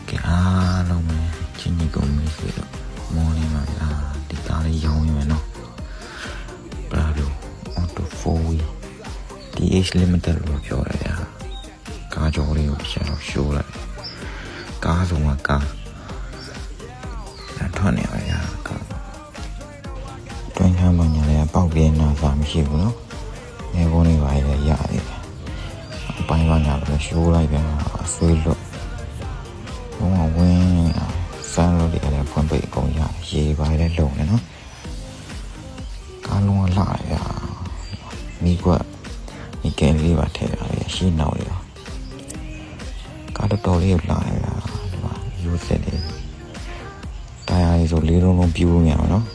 ကဲအားလုံးပဲချင်းကြီးကုန်ပြီဆိုတော့မော်နေပါလားဒီကားလေးရောင်းနေမယ်နော်ဘရာဒိုအော်တို4 DH limited လို့ပြောရတယ်ဗျာကားကြော်လေးကိုတစ်ချက်တော့ရှိုးလိုက်ကားဆုံးကကားထွက်နေပါဗျာကားတွင်းခမ်းမှညာလေးပေါက်ပြင်းနာစာမရှိဘူးနော်ငယ်ပေါ်နေပါလေရရတယ်အပိုင်းကညာလို့ရှိုးလိုက်ဗျာဆွေးလို့လုံးဝဝင်းစမ်းလို့ဒီကလေးဖွင့်ပိတ်အကုန်ရရေပါလေလုံနေနော်ကားလုံးကလာရမိကွက်ဒီကဲလေးပါထဲရတယ်ရှင်းနောက်ရကားတော်လေးလာရဒီမှာယူစက်လေးတရားလေးဆိုလေးလုံးလုံးပြူးနေအောင်နော်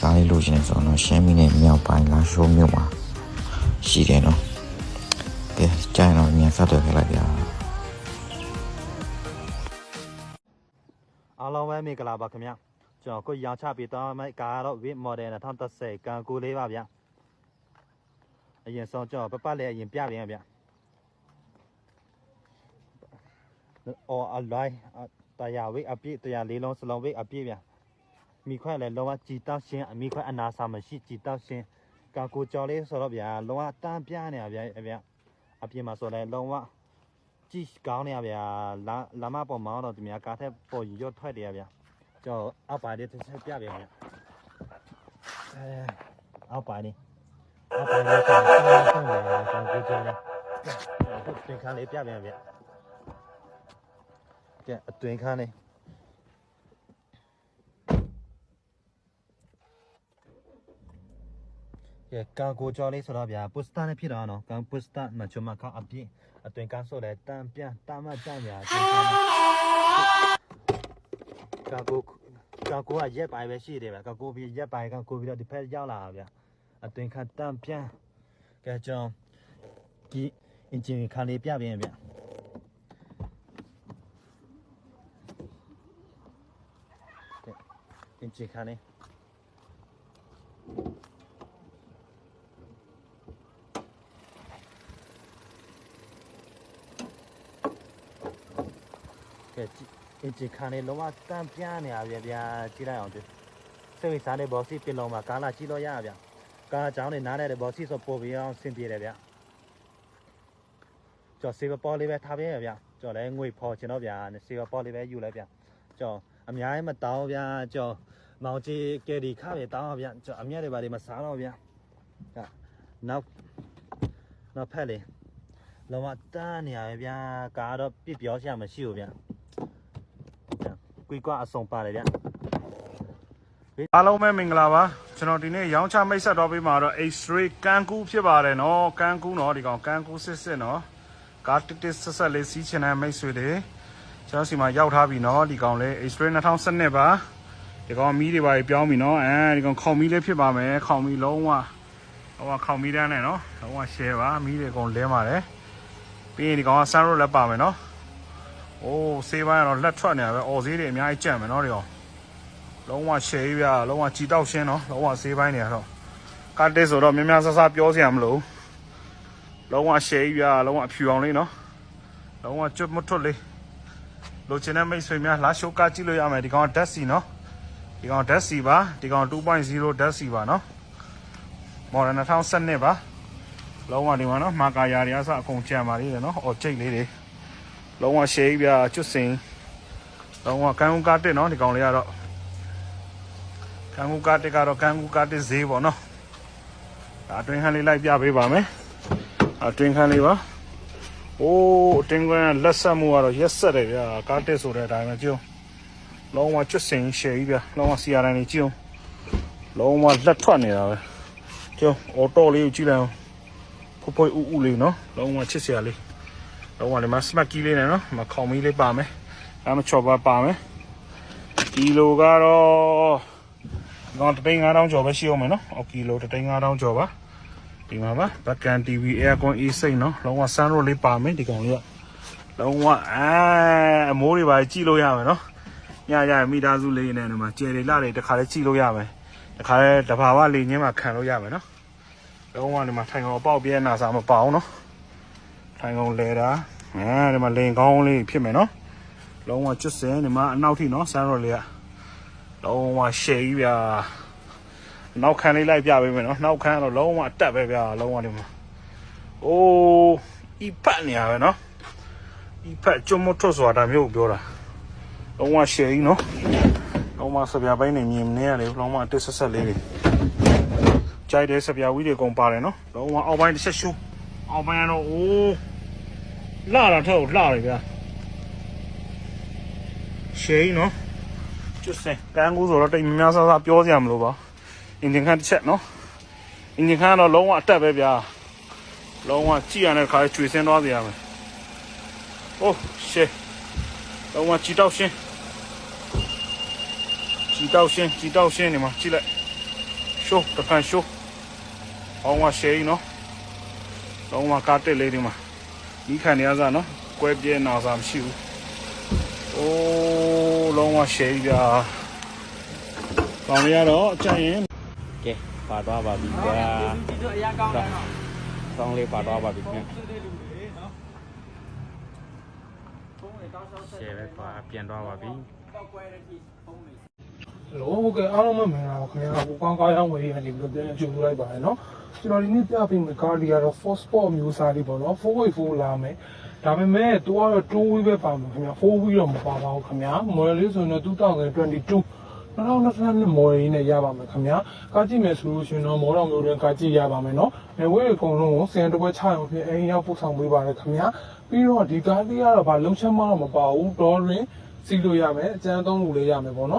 ကားလေးလိုချင်ဆိုတော့ရှမ်းမီနဲ့မြောက်ပိုင်းလာရှိုးမြို့မှာရှိတယ်နော်ကဲကြိုင်တော့မြန်ဆက်တယ်ခဲ့လိုက်ဗျာအားလုံးပဲမင်္ဂလာပါခင်ဗျာကျွန်တော်ကိုရောင်ချပြီးတော့မိုက်ကားတော့ Wit Model 2010ကန်ကူလေးပါဗျာအရင်ဆုံးကျွန်တော်ပတ်လေးအရင်ပြပြန်ဗျာအော်အလိုက်တရားဝိတ်အပြည့်တရားလေးလုံးစလုံးဝိတ်အပြည့်ဗျာမိခွက်လည်းလုံးဝကြည်တောက်ရှင်းအမိခွက်အနာစာမရှိကြည်တောက်ရှင်းကန်ကူကြော်လေးဆိုတော့ဗျာလုံးဝတန်းပြနေရဗျာအပြည့်မှာဆိုလဲလုံးဝကြည့်ကောင်းနေရဗျာလာမပေါ်မောင်းတော့ဒီများကားထက်ပေါ်ရွတ်ထွက်တယ်ဗျာကျွန်တော်အောက်ပါလေးတစ်ချက်ပြပြန်ဗျာအောက်ပါလေးကျွန်တော်တယ်ကန်ကူကြော်လေးအတွင်းခန်းလေးပြပြန်ဗျာကဲအတွင်းခန်းလေးကဲကန်ကူကြော်လေးဆိုတော့ဗျာပိုစတာနဲ့ဖြစ်တော့နော်ကန်ပိုစတာမချုံမခေါအပြည့်အတွင်းကန်းဆိုလဲတန်ပြန်တာမတန်ဗျာကန်ကူကရက်ပိုင်းပဲရှိတယ်ဗျာကန်ကူပြီးရက်ပိုင်းကန်ကူပြီးတော့ဒီဖက်ရောက်လာတာဗျာအတွင်းခန်းတန်ပြန်ကဲကျွန်တော်ဒီအင်ဂျင်ခန်းလေးပြပြန်ဗျာအင်ဂျင်ခန်းလေးအင်ဂျင်ခန်းလေးလုံးဝတန်ပြနေရဗျာကြည့်လိုက်အောင်ဒီစိတ်ဝင်စားတဲ့ဘော်စီပြင်လုံးမှာကားလာကြည့်လို့ရဗျာကားအကြောင်းနဲ့နားတဲ့ဘော်စီဆိုပို့ပြီးအောင်ဆင်ပြေတယ်ဗျာကျော်စေဘပေါ်လေးပဲထားပြရဗျာကျော်လည်းငွေဖော်ချင်တော့ဗျာစေဘပေါ်လေးပဲယူလိုက်ဗျာကျော်အများကြီးမတောင်းဗျာကျော်မောင်ကြီးကယ်ဒီခါပဲတောင်းဗျာကျော်အမြတ်တွေပါဒီမစားတော့ဗျာနောက်ဖက်လေးလုံးဝတန်းနေရဗျာကားတော့ပြပြောရှာမရှိဘူးဗျာကွေကွာအစုံပါတယ်ဗျအားလုံးပဲမင်္ဂလာပါကျွန်တော်ဒီနေ့ရောင်းချမိတ်ဆက်တော့ပေးမှာတော့ X-ray ကန်ကူးဖြစ်ပါတယ်နော်ကန်ကူးနော်ဒီကောင်ကန်ကူးစစ်နော်ကားတစ်ဆက်လေးစီးချင်တဲ့မိတ်ဆွေတွေကျွန်တော်စီမှာရောက်ထားပြီနော်ဒီကောင်လေး X-ray 2012ပါဒီကောင်မီးတွေပါပြောင်းပြီနော်ဒီကောင်ခေါင်မီးလေးဖြစ်ပါမယ်ခေါင်မီးလုံးဝခေါင်မီးတန်းနဲ့နော်လုံးဝ share ပါမီးတွေအကုန်လဲပါတယ်ပြီးရင်ဒီကောင်က sun road လည်းပါမယ်နော်အိုးဆေးပိုင်းကတော့လက်ထွက်နေရပဲအော်ဈေးတွေအများကြီးကြံ့မယ်နော်ဒီကောင်လုံးဝရှယ်ကြီးဗျာလုံးဝကြည်တောက်ရှင်းနော်လုံးဝဆေးပိုင်းတွေကတော့ကားတက်ဆိုတော့များများဆဆပြောစရာမလိုလုံးဝရှယ်ကြီးဗျာလုံးဝအဖြူအောင်လေးနော်လုံးဝကျွတ်မထွတ်လေးလိုချင်တဲ့မိတ်ဆွေများလာရှိုးကားကြည့်လို့ရမယ်ဒီကောင်ဓာတ်စီနော်ဒီကောင်ဓာတ်စီပါဒီကောင် 2.0 ဓာတ်စီပါနော်မော်ဒယ်2012ပါလုံးဝဒီမှာနော်မာကာယာတွေအစအကုန်ကြံပါသေးတယ်နော်အော်ကြိတ်လေးတွေလုံးဝရှယ်ကြီးဗျာကျွတ်စင်လုံးဝကန်ကူကားတက်နော်ဒီကောင်လေးကတော့ကန်ကူကားတက်ကတော့ကန်ကူကားတက်ဈေးပေါ့နော်ဒါအတွင်းခန်းလေးလိုက်ပြပေးပါမယ်အတွင်းခန်းလေးပါအိုးအတွင်းခန်းလက်ဆက်မှုကတော့ရက်ဆက်တယ်ဗျာကားတက်ဆိုတဲ့အတိုင်းပဲကြုံလုံးဝကျွတ်စင်ရှယ်ကြီးဗျာလုံးဝစီယာတိုင်းနေကြုံလုံးဝလက်ထွက်နေတာပဲကြုံအော်တိုလေးကိုကြည့်လိုက်အောင်ဖွယ်ဥလေးနော်လုံးဝချစ်စရာလေးလုံးဝဒီမှာ smart key လေးနဲ့နော်မခေါင်မီးလေးပါမယ်အဲမချော်ပါမယ်ကီလိုကတော့တော့3,500ကျော်ပဲရှိအောင်မယ်နော်ကီလို3,500ကျော်ပါဒီမှာပါဘက်ကန် TV aircon AC နော်လုံးဝ sun road လေးပါမယ်ဒီကောင်လေးကလုံးဝအမိုးတွေပါကြည့်လို့ရမယ်နော်ညရမိသားစုလေးနဲ့ဒီမှာကျယ်တွေလှတွေတစ်ခါလေးကြည့်လို့ရမယ်တစ်ခါလေးတဘာဝလေးချင်းမှာခံလို့ရမယ်နော်လုံးဝဒီမှာထိုင်ကောင်အပေါက်ပြဲနာစာမပေါအောင်နော်ထိုင်ကုန်လဲတာ ဒီမှာလိန်ကောင်းလေးဖြစ်မယ်နော်လုံးဝကျွတ်စင်ဒီမှာအနောက်ထိနော်ဆန်းရော်လေးကလုံးဝရှယ်ကြီးဗျာနောက်ခန်းလေးလိုက်ပြပေးမယ်နော်နောက်ခန်းကတော့လုံးဝအတက်ပဲဗျာလုံးဝဒီမှာအိုးဤဖတ်နေရပဲနော်ဤဖတ်ကျွတ်မထွတ်ဆိုတာမျိုးပြောတာလုံးဝရှယ်ကြီးနော်လုံးဝစပြပိုင်းနေမြင်နေရတယ်လုံးဝတစ်ဆက်ဆက်လေးတွေကြိုက်တဲ့စပြဝီးတွေကုန်ပါတယ်နော်လုံးဝအောက်ပိုင်းတစ်ချက်ရှူအောက်ပိုင်းကတော့အိုးလာတာထောက်လာတယ်ဗျာရှယ်ကြီးနော်ကျွတ်စင်ကန်းကူးဆိုတော့တိတ်များဆဆပြောစရာမလိုပါအင်ဂျင်ခန်းတစ်ချက်နော်အင်ဂျင်ခန်းကတော့လုံးဝအတက်ပဲဗျာလုံးဝကြည့်ရတဲ့ခါကျွေစင်းသွားစီရမယ်အိုးရှယ်လုံးဝကြည်တောက်ရှင်းကြည်တောက်ရှင်းနေမှာကြည့်လိုက်ရှိုးတစ်ခါရှိုးအောင်ဝရှယ်ကြီးနော်လုံးဝကားတက်လေးဒီမှာဒီခံနေရစားနော်ကွဲပြဲနာစားမရှိဘူးအိုးလုံးဝရှယ်ကြီးဗျာကောင်းရတော့အကြရင်ကဲပါတော့ပါပြီဗျာကောင်းလေးပါတော့ပါပြီခင်ဗျရှယ်ပဲကွာပြန်တော့ပါပြီ ဟုတ်ကဲ့အားလုံးမင်္ဂလာပါခင်ဗျာဟိုကောင်းကောင်းရောင်းဝယ်ရနေပြီးတော့ပြန်ကြိုလိုက်ပါတယ်နော်ကျွန်တော်ဒီနေ့ပြပေးမယ့်ကားလေးကတော့ Ford Sport မျိုးစားလေးပေါ့နော် 4x4 လာမယ်ဒါပေမဲ့သူကတော့2 wheel ပဲပါမှာခင်ဗျာ4 wheel တော့မပါပါဘူးခင်ဗျာ model လေးဆိုရင်တော့2022 2022 model နဲ့ရပါမယ်ခင်ဗျာကားကြည့်မယ်ဆိုလို့ရှိရင်တော့မော်တော်မျိုးတွေကားကြည့်ရပါမယ်နော်နေဝေးအကုန်လုံးကိုစင်တပွဲချရုံဖြစ်အိမ်ရောက်ပို့ဆောင်ပေးပါတယ်ခင်ဗျာပြီးတော့ဒီကားလေးကတော့ဗာလုံချက်မှတော့မပါဘူးတော်ရင်စီးလို့ရမယ်အကျန်းသုံးလို့လည်းရမယ်ပေါ့နော်